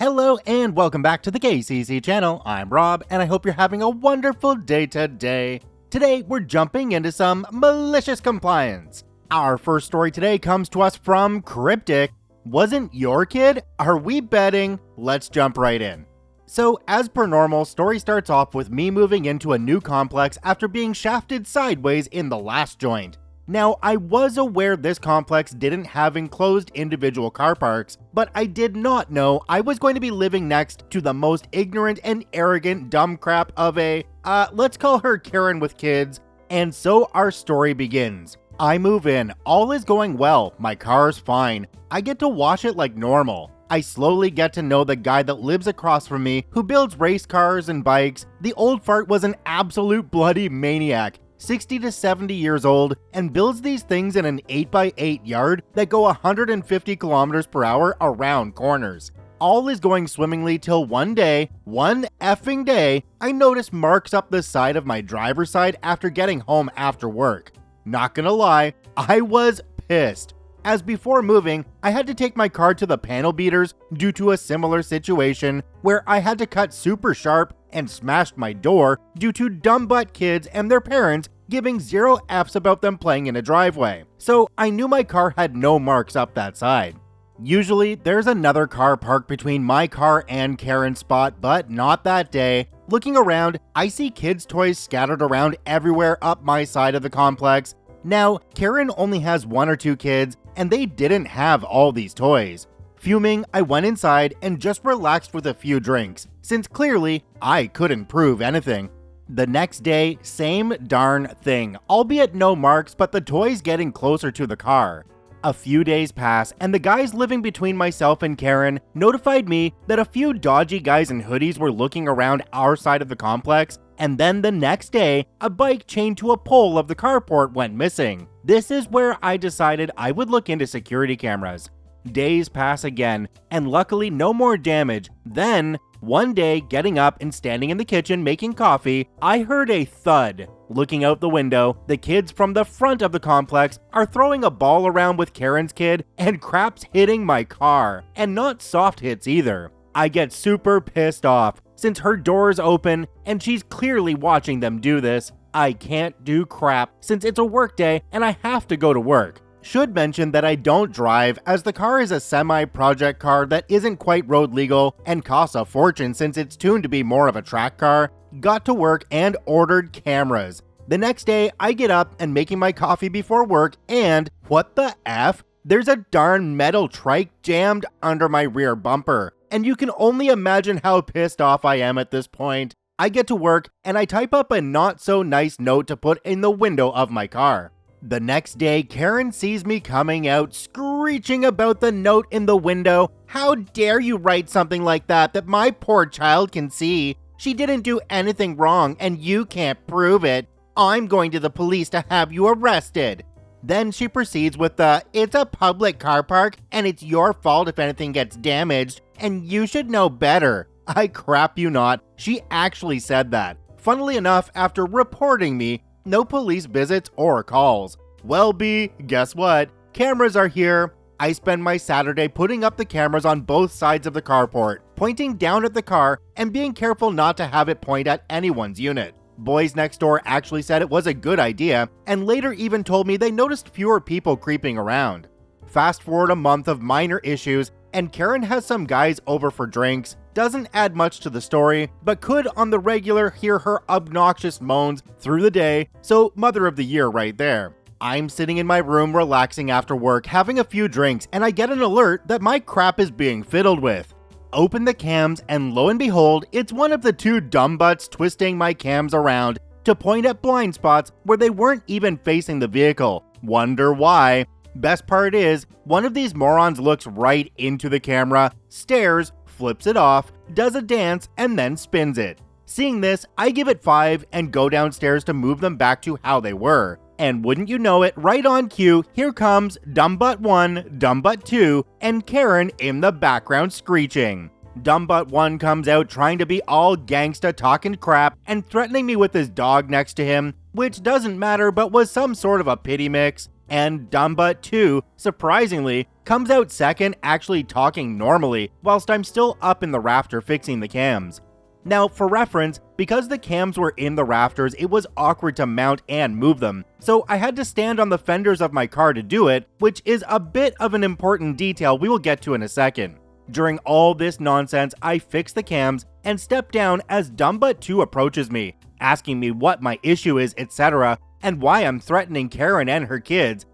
Hello and welcome back to the KCC channel. I'm Rob and I hope you're having a wonderful day today. Today we're jumping into some malicious compliance. Our first story today comes to us from Cryptic. Wasn't your kid? Are we betting? Let's jump right in. So as per normal, story starts off with me moving into a new complex after being shafted sideways in the last joint. Now, I was aware this complex didn't have enclosed individual car parks, but I did not know I was going to be living next to the most ignorant and arrogant dumb crap of a, let's call her Karen with kids. And so our story begins. I move in, all is going well, my car's fine. I get to wash it like normal. I slowly get to know the guy that lives across from me who builds race cars and bikes. The old fart was an absolute bloody maniac. 60 to 70 years old, and builds these things in an 8x8 yard that go 150 kilometers per hour around corners. All is going swimmingly till one effing day, I notice marks up the side of my driver's side after getting home after work. Not gonna lie, I was pissed. As before moving, I had to take my car to the panel beaters due to a similar situation where I had to cut super sharp and smashed my door due to dumb butt kids and their parents giving zero F's about them playing in a driveway. So I knew my car had no marks up that side. Usually there's another car parked between my car and Karen's spot, but not that day. Looking around, I see kids' toys scattered around everywhere up my side of the complex. Now, Karen only has one or two kids, and they didn't have all these toys. Fuming, I went inside and just relaxed with a few drinks, since clearly I couldn't prove anything. The next day, same darn thing, albeit no marks, but the toys getting closer to the car. A few days pass, and the guys living between myself and Karen notified me that a few dodgy guys in hoodies were looking around our side of the complex, and then the next day, a bike chained to a pole of the carport went missing. This is where I decided I would look into security cameras. Days pass again, and luckily no more damage. Then, one day, getting up and standing in the kitchen making coffee, I heard a thud. Looking out the window, the kids from the front of the complex are throwing a ball around with Karen's kid, and crap's hitting my car. And not soft hits either. I get super pissed off, since her door is open, and she's clearly watching them do this. I can't do crap, since it's a work day and I have to go to work. Should mention that I don't drive, as the car is a semi-project car that isn't quite road legal and costs a fortune since it's tuned to be more of a track car. Got to work and ordered cameras. The next day, I get up and making my coffee before work, and what the F? There's a darn metal trike jammed under my rear bumper, and you can only imagine how pissed off I am at this point. I get to work and I type up a not so nice note to put in the window of my car. The next day, Karen sees me coming out screeching about the note in the window. How dare you write something like that my poor child can see? She didn't do anything wrong and you can't prove it. I'm going to the police to have you arrested. Then she proceeds with it's a public car park and it's your fault if anything gets damaged and you should know better. I crap you not, she actually said that. Funnily enough, after reporting me, no police visits or calls. Well, guess what? Cameras are here. I spend my Saturday putting up the cameras on both sides of the carport, pointing down at the car and being careful not to have it point at anyone's unit. Boys next door actually said it was a good idea, and later even told me they noticed fewer people creeping around. Fast forward a month of minor issues, and Karen has some guys over for drinks. Doesn't add much to the story, but could on the regular hear her obnoxious moans through the day, so mother of the year right there. I'm sitting in my room relaxing after work, having a few drinks, and I get an alert that my crap is being fiddled with. Open the cams, and lo and behold, it's one of the two dumb butts twisting my cams around to point at blind spots where they weren't even facing the vehicle. Wonder why? Best part is, one of these morons looks right into the camera, stares, flips it off, does a dance, and then spins it. Seeing this, I give it 5 and go downstairs to move them back to how they were. And wouldn't you know it, right on cue, here comes Dumbbutt 1, Dumbbutt 2, and Karen in the background screeching. Dumbbutt 1 comes out trying to be all gangsta talking crap and threatening me with his dog next to him, which doesn't matter but was some sort of a pity mix. and Dumbutt 2, surprisingly, comes out second, actually talking normally, whilst I'm still up in the rafter fixing the cams. Now, for reference, because the cams were in the rafters, it was awkward to mount and move them, so I had to stand on the fenders of my car to do it, which is a bit of an important detail we will get to in a second. During all this nonsense, I fix the cams and step down as Dumbutt 2 approaches me, asking me what my issue is, etc., and why I'm threatening Karen and her kids.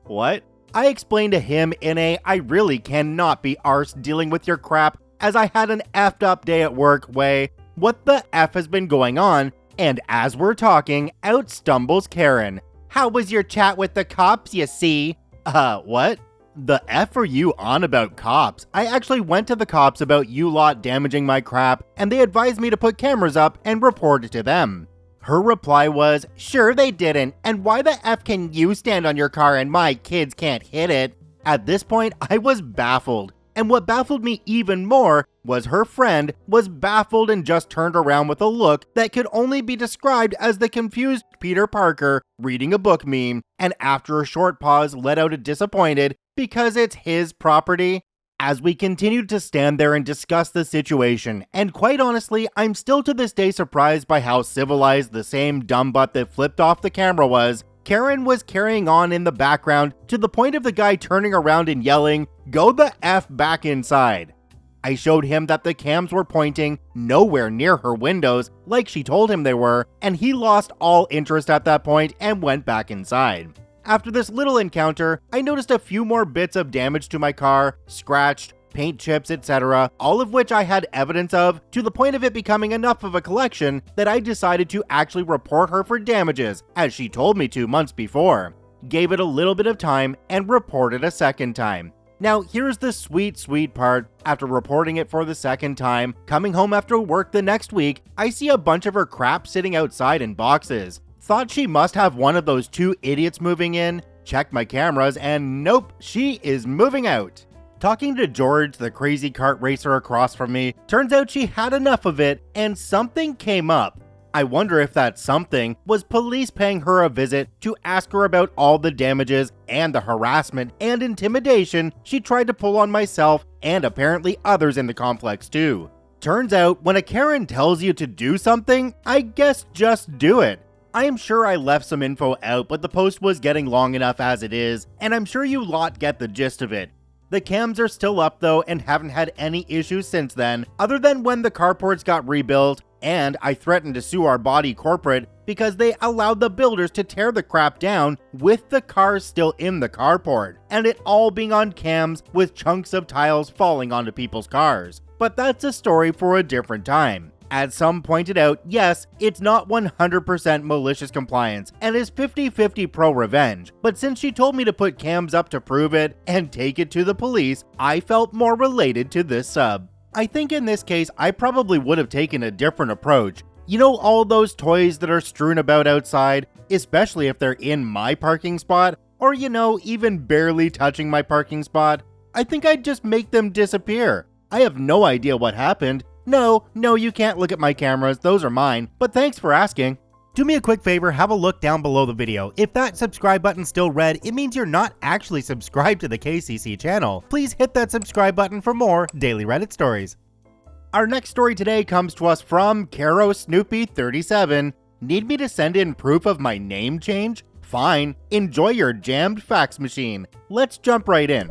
What? I explained to him in a "I really cannot be arsed dealing with your crap as I had an effed up day at work" way, what the F has been going on, and as we're talking, out stumbles Karen. "How was your chat with the cops, you see?" What? The F are you on about cops? I actually went to the cops about you lot damaging my crap, and they advised me to put cameras up and report it to them. Her reply was, "Sure they didn't, and why the F can you stand on your car and my kids can't hit it?" At this point, I was baffled. And what baffled me even more was her friend was baffled and just turned around with a look that could only be described as the confused Peter Parker reading a book meme, and after a short pause let out a disappointed "because it's his property." As we continued to stand there and discuss the situation, and quite honestly, I'm still to this day surprised by how civilized the same dumbutt that flipped off the camera was. Karen was carrying on in the background to the point of the guy turning around and yelling, "Go the F back inside." I showed him that the cams were pointing nowhere near her windows like she told him they were, and he lost all interest at that point and went back inside. After this little encounter, I noticed a few more bits of damage to my car, scratched, paint chips, etc., all of which I had evidence of, to the point of it becoming enough of a collection that I decided to actually report her for damages, as she told me to months before. Gave it a little bit of time and reported a second time. Now, here's the sweet part. After reporting it for the second time, coming home after work the next week, I see a bunch of her crap sitting outside in boxes. Thought she must have one of those two idiots moving in, checked my cameras, and nope, she is moving out. Talking to George, the crazy kart racer across from me, turns out she had enough of it, and something came up. I wonder if that something was police paying her a visit to ask her about all the damages and the harassment and intimidation she tried to pull on myself and apparently others in the complex too. Turns out, when a Karen tells you to do something, I guess just do it. I am sure I left some info out, but the post was getting long enough as it is, and I'm sure you lot get the gist of it. The cams are still up though and haven't had any issues since then, other than when the carports got rebuilt, and I threatened to sue our body corporate because they allowed the builders to tear the crap down with the cars still in the carport, and it all being on cams with chunks of tiles falling onto people's cars. But that's a story for a different time. As some pointed out, yes, it's not 100% malicious compliance and is 50-50 pro-revenge, but since she told me to put cams up to prove it and take it to the police, I felt more related to this sub. I think in this case, I probably would have taken a different approach. You know, all those toys that are strewn about outside, especially if they're in my parking spot, or you know, even barely touching my parking spot? I think I'd just make them disappear. I have no idea what happened. No, you can't look at my cameras, those are mine, but thanks for asking. Do me a quick favor, have a look down below the video. If that subscribe button's still red, it means you're not actually subscribed to the KCC channel. Please hit that subscribe button for more daily Reddit stories. Our next story today comes to us from Caro Snoopy 37. Need me to send in proof of my name change? Fine, enjoy your jammed fax machine. Let's jump right in.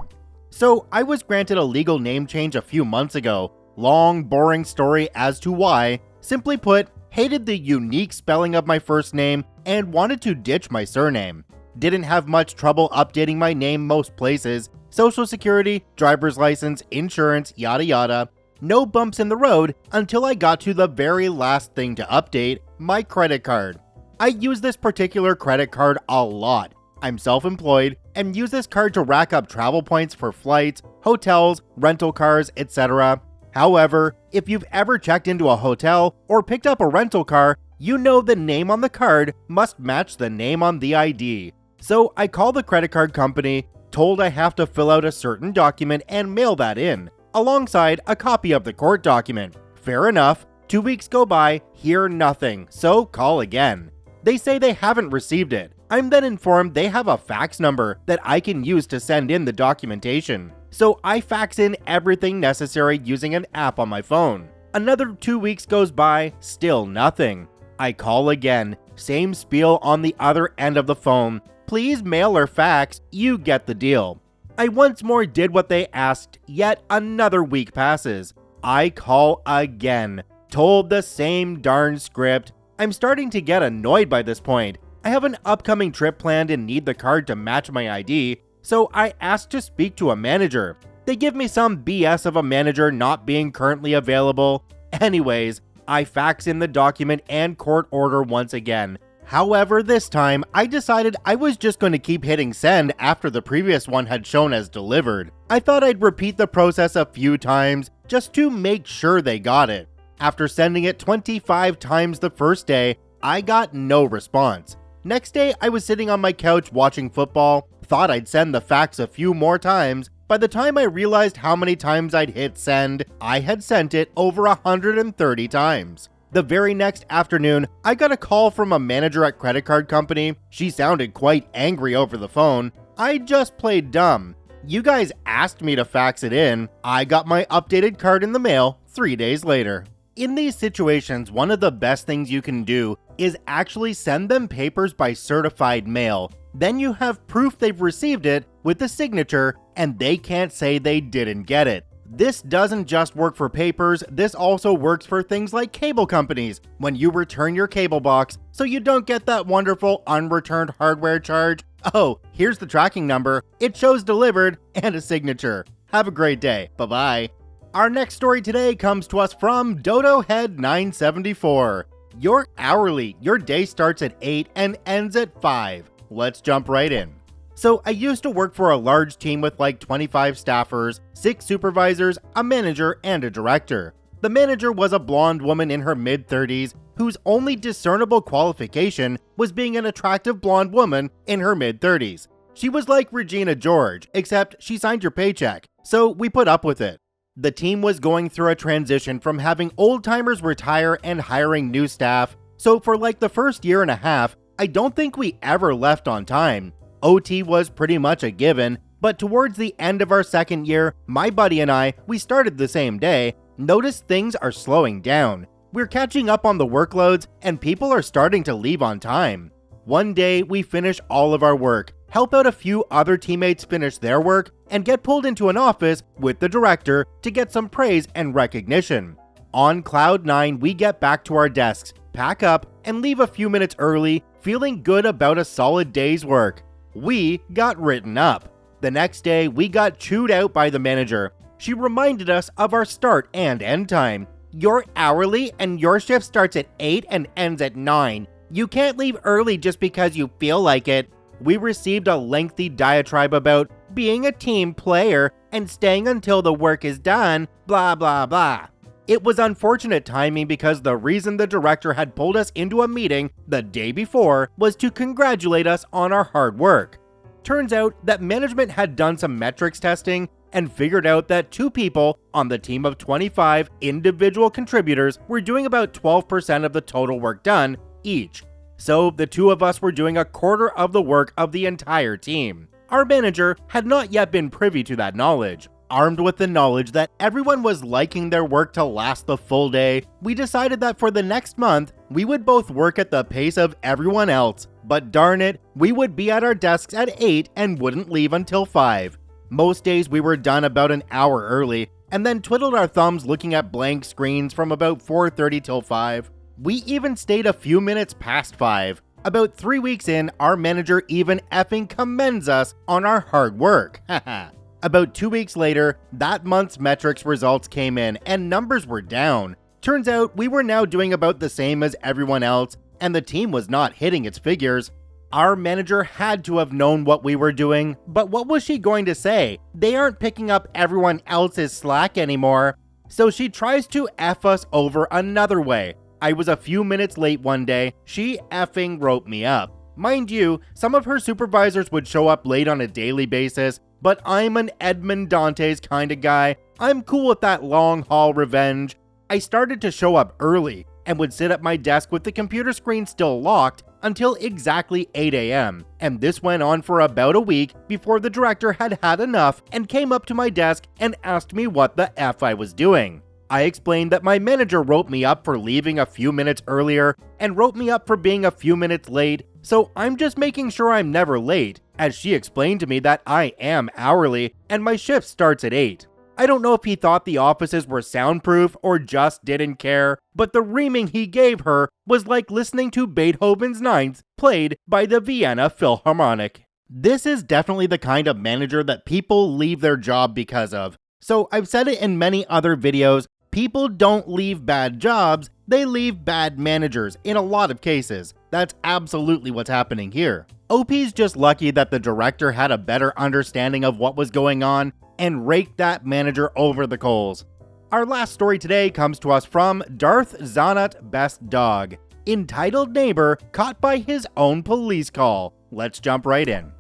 So, I was granted a legal name change a few months ago. Long, boring story as to why. Simply put, hated the unique spelling of my first name and wanted to ditch my surname. Didn't have much trouble updating my name most places. Social security, driver's license, insurance, yada yada. No bumps in the road until I got to the very last thing to update, my credit card. I use this particular credit card a lot. I'm self-employed and use this card to rack up travel points for flights, hotels, rental cars, etc. However, if you've ever checked into a hotel or picked up a rental car, you know the name on the card must match the name on the ID. So I call the credit card company, told I have to fill out a certain document and mail that in, alongside a copy of the court document. Fair enough, 2 weeks go by, hear nothing, so call again. They say they haven't received it. I'm then informed they have a fax number that I can use to send in the documentation. So I fax in everything necessary using an app on my phone. Another 2 weeks goes by, still nothing. I call again, same spiel on the other end of the phone. Please mail or fax, you get the deal. I once more did what they asked, yet another week passes. I call again, told the same darn script. I'm starting to get annoyed by this point. I have an upcoming trip planned and need the card to match my ID, so I asked to speak to a manager. They give me some BS of a manager not being currently available. Anyways, I fax in the document and court order once again. However, this time, I decided I was just going to keep hitting send after the previous one had shown as delivered. I thought I'd repeat the process a few times just to make sure they got it. After sending it 25 times the first day, I got no response. Next day, I was sitting on my couch watching football, thought I'd send the fax a few more times. By the time I realized how many times I'd hit send, I had sent it over 130 times. The very next afternoon, I got a call from a manager at credit card company. She sounded quite angry over the phone. I just played dumb. You guys asked me to fax it in. I got my updated card in the mail 3 days later. In these situations, one of the best things you can do is actually send them papers by certified mail. Then you have proof they've received it with the signature and they can't say they didn't get it. This doesn't just work for papers, this also works for things like cable companies when you return your cable box so you don't get that wonderful unreturned hardware charge. Oh, here's the tracking number, it shows delivered, and a signature. Have a great day, bye-bye. Our next story today comes to us from DodoHead974. You're hourly, your day starts at 8 and ends at 5. Let's jump right in. So I used to work for a large team with like 25 staffers, 6 supervisors, a manager, and a director. The manager was a blonde woman in her mid-30s whose only discernible qualification was being an attractive blonde woman in her mid-30s. She was like Regina George, except she signed your paycheck, so we put up with it. The team was going through a transition from having old-timers retire and hiring new staff, so for like the first year and a half, I don't think we ever left on time. OT was pretty much a given, but towards the end of our second year, my buddy and I, we started the same day, noticed things are slowing down. We're catching up on the workloads and people are starting to leave on time. One day, we finish all of our work, help out a few other teammates finish their work, and get pulled into an office with the director to get some praise and recognition. On cloud 9, we get back to our desks, pack up, and leave a few minutes early, feeling good about a solid day's work. We got written up. The next day, we got chewed out by the manager. She reminded us of our start and end time. You're hourly and your shift starts at 8 and ends at 9. You can't leave early just because you feel like it. We received a lengthy diatribe about being a team player and staying until the work is done, blah blah blah. It was unfortunate timing because the reason the director had pulled us into a meeting the day before was to congratulate us on our hard work. Turns out that management had done some metrics testing and figured out that 2 people on the team of 25 individual contributors were doing about 12% of the total work done each. So the 2 of us were doing a quarter of the work of the entire team. Our manager had not yet been privy to that knowledge. Armed with the knowledge that everyone was liking their work to last the full day, we decided that for the next month, we would both work at the pace of everyone else, but darn it, we would be at our desks at 8 and wouldn't leave until 5. Most days we were done about an hour early, and then twiddled our thumbs looking at blank screens from about 4:30 till 5. We even stayed a few minutes past 5. About 3 weeks in, our manager even effing commends us on our hard work. Haha. About 2 weeks later, that month's metrics results came in and numbers were down. Turns out we were now doing about the same as everyone else, and the team was not hitting its figures. Our manager had to have known what we were doing, but what was she going to say? They aren't picking up everyone else's slack anymore. So she tries to F us over another way. I was a few minutes late one day, she effing wrote me up. Mind you, some of her supervisors would show up late on a daily basis, but I'm an Edmond Dantes kind of guy. I'm cool with that long haul revenge. I started to show up early. and would sit at my desk with the computer screen still locked until exactly 8 a.m. And this went on for about a week before the director had had enough and came up to my desk and asked me what the F I was doing. I explained that my manager wrote me up for leaving a few minutes earlier and wrote me up for being a few minutes late, so I'm just making sure I'm never late, as she explained to me that I am hourly and my shift starts at 8. I don't know if he thought the offices were soundproof or just didn't care, but the reaming he gave her was like listening to Beethoven's Ninth played by the Vienna Philharmonic. This is definitely the kind of manager that people leave their job because of. So I've said it in many other videos, people don't leave bad jobs, they leave bad managers in a lot of cases. That's absolutely what's happening here. OP's just lucky that the director had a better understanding of what was going on and raked that manager over the coals. Our last story today comes to us from Darth Zanat Best Dog, entitled neighbor caught by his own police call. Let's jump right in.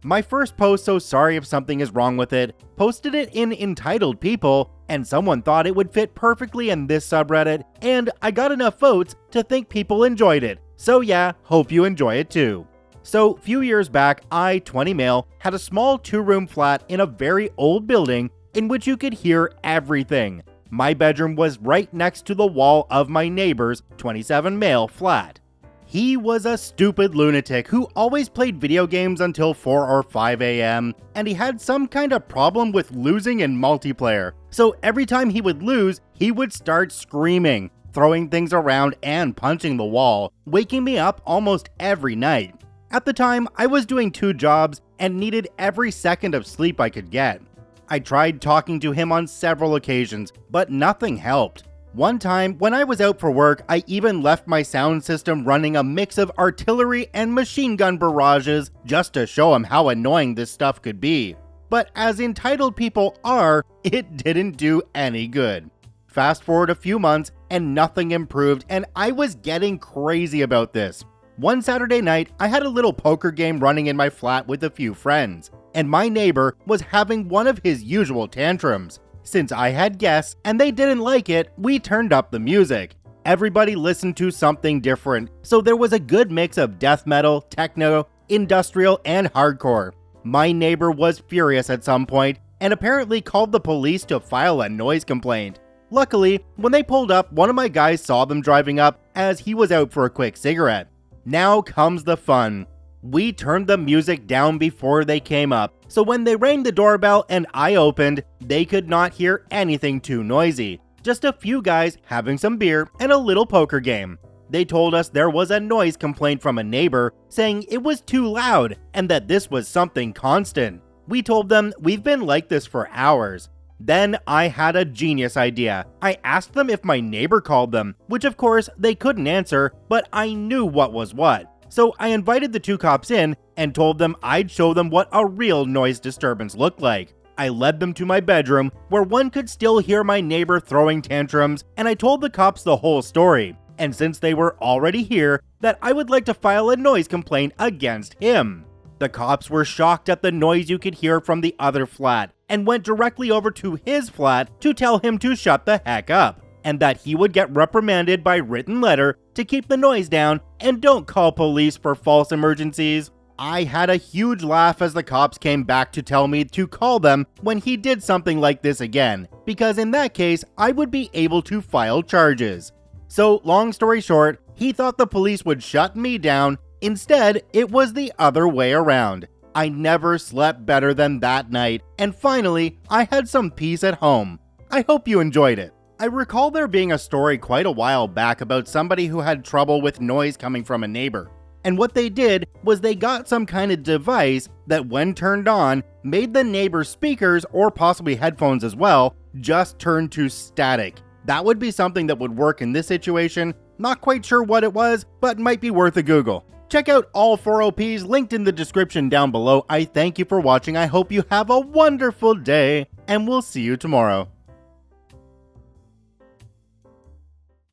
My first post, so sorry if something is wrong with it, posted it in Entitled People, and someone thought it would fit perfectly in this subreddit, and I got enough votes to think people enjoyed it. So yeah, hope you enjoy it too. So, few years back, I, 20 male, had a small 2-room flat in a very old building in which you could hear everything. My bedroom was right next to the wall of my neighbor's 27 male flat. He was a stupid lunatic who always played video games until 4 or 5 a.m., and he had some kind of problem with losing in multiplayer. So every time he would lose, he would start screaming, throwing things around and punching the wall, waking me up almost every night. At the time, I was doing 2 jobs and needed every second of sleep I could get. I tried talking to him on several occasions, but nothing helped. One time, when I was out for work, I even left my sound system running a mix of artillery and machine gun barrages just to show him how annoying this stuff could be. But as entitled people are, it didn't do any good. Fast forward a few months and nothing improved, and I was getting crazy about this. One Saturday night, I had a little poker game running in my flat with a few friends, and my neighbor was having one of his usual tantrums. Since I had guests and they didn't like it, we turned up the music. Everybody listened to something different, so there was a good mix of death metal, techno, industrial, and hardcore. My neighbor was furious at some point and apparently called the police to file a noise complaint. Luckily, when they pulled up, one of my guys saw them driving up as he was out for a quick cigarette. Now comes the fun. We turned the music down before they came up, so when they rang the doorbell and I opened, they could not hear anything too noisy. Just a few guys having some beer and a little poker game. They told us there was a noise complaint from a neighbor saying it was too loud and that this was something constant. We told them we've been like this for hours. Then I had a genius idea. I asked them if my neighbor called them, which of course they couldn't answer, but I knew what was what. So I invited the 2 cops in and told them I'd show them what a real noise disturbance looked like. I led them to my bedroom where one could still hear my neighbor throwing tantrums, and I told the cops the whole story. And since they were already here, that I would like to file a noise complaint against him. The cops were shocked at the noise you could hear from the other flat and went directly over to his flat to tell him to shut the heck up, and that he would get reprimanded by written letter to keep the noise down and don't call police for false emergencies. I had a huge laugh as the cops came back to tell me to call them when he did something like this again, because in that case, I would be able to file charges. So, long story short, he thought the police would shut me down. Instead, it was the other way around. I never slept better than that night, and finally, I had some peace at home. I hope you enjoyed it. I recall there being a story quite a while back about somebody who had trouble with noise coming from a neighbor. And what they did was they got some kind of device that, when turned on, made the neighbor's speakers, or possibly headphones as well, just turn to static. That would be something that would work in this situation. Not quite sure what it was, but might be worth a Google. Check out all 4 OPs linked in the description down below. I thank you for watching. I hope you have a wonderful day, and we'll see you tomorrow.